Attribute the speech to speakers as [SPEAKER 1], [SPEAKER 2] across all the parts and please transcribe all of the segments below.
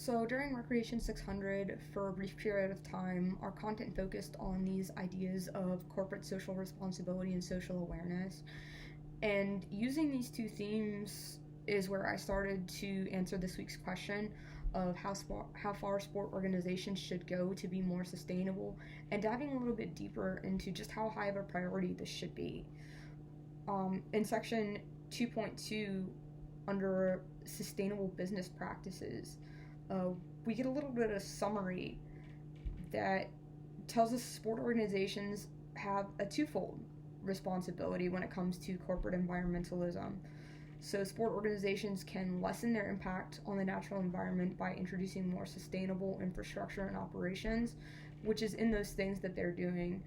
[SPEAKER 1] So during Recreation 600, for a brief period of time, our content focused on these ideas of corporate social responsibility and social awareness. And using these two themes is where I started to answer this week's question of how far sport organizations should go to be more sustainable, and diving a little bit deeper into just how high of a priority this should be. In section 2.2, under sustainable business practices, uh, we get a little bit of summary that tells us sport organizations have a twofold responsibility when it comes to corporate environmentalism. So, sport organizations can lessen their impact on the natural environment by introducing more sustainable infrastructure and operations, which is in those things that they're doing.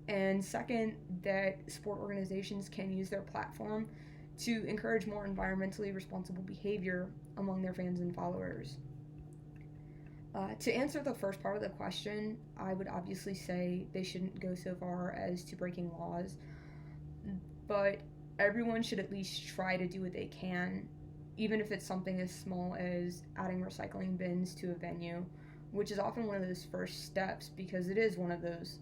[SPEAKER 1] And second, that sport organizations can use their platform to encourage more environmentally responsible behavior among their fans and followers. To answer the first part of the question, I would obviously say they shouldn't go so far as to breaking laws, but everyone should at least try to do what they can, even if it's something as small as adding recycling bins to a venue, which is often one of those first steps because it is one of those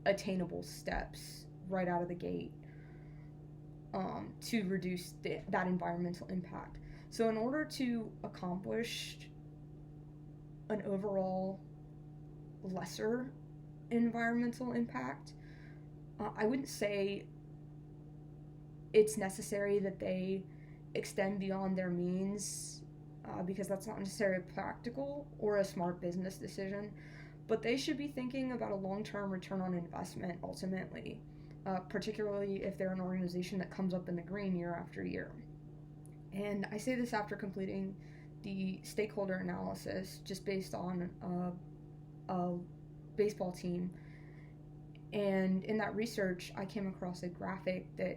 [SPEAKER 1] attainable steps right out of the gate to reduce that environmental impact. So in order to accomplish an overall lesser environmental impact, I wouldn't say it's necessary that they extend beyond their means because that's not necessarily practical or a smart business decision, but they should be thinking about a long-term return on investment ultimately, particularly if they're an organization that comes up in the green year after year. And I say this after completing the stakeholder analysis just based on a baseball team. And in that research, I came across a graphic that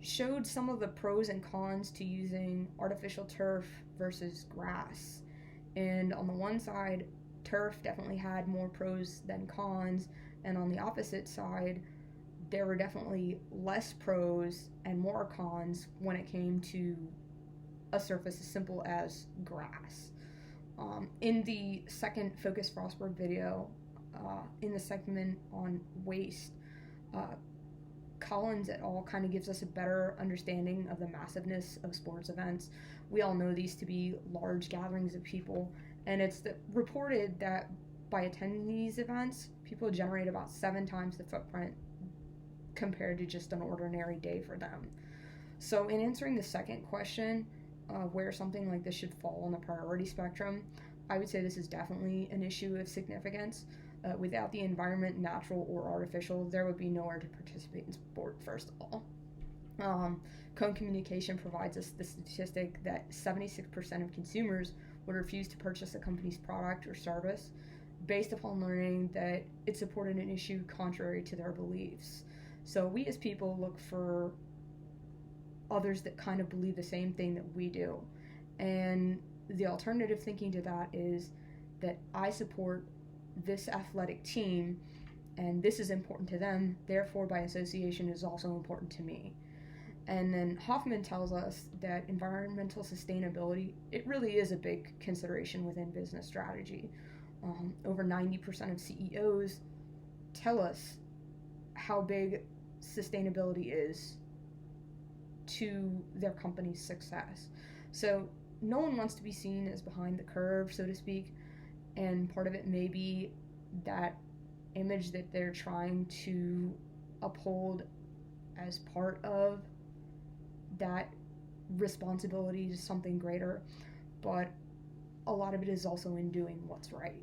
[SPEAKER 1] showed some of the pros and cons to using artificial turf versus grass. And on the one side, turf definitely had more pros than cons, and on the opposite side, there were definitely less pros and more cons when it came to a surface as simple as grass. In the second Focus Frostburg video, in the segment on waste, Collins et al. Kind of gives us a better understanding of the massiveness of sports events. We all know these to be large gatherings of people, and it's reported that by attending these events, people generate about 7 times the footprint compared to just an ordinary day for them. So in answering the second question, where something like this should fall on the priority spectrum, I would say this is definitely an issue of significance. Without the environment, natural or artificial, there would be nowhere to participate in sport, first of all. Cone Communication provides us the statistic that 76% of consumers would refuse to purchase a company's product or service based upon learning that it supported an issue contrary to their beliefs. So we as people look for others that kind of believe the same thing that we do. And the alternative thinking to that is that I support this athletic team and this is important to them, therefore by association is also important to me. And then Hoffman tells us that environmental sustainability, it really is a big consideration within business strategy. Over 90% of CEOs tell us how big sustainability is to their company's success. So no one wants to be seen as behind the curve, so to speak, and part of it may be that image that they're trying to uphold as part of that responsibility to something greater, but a lot of it is also in doing what's right.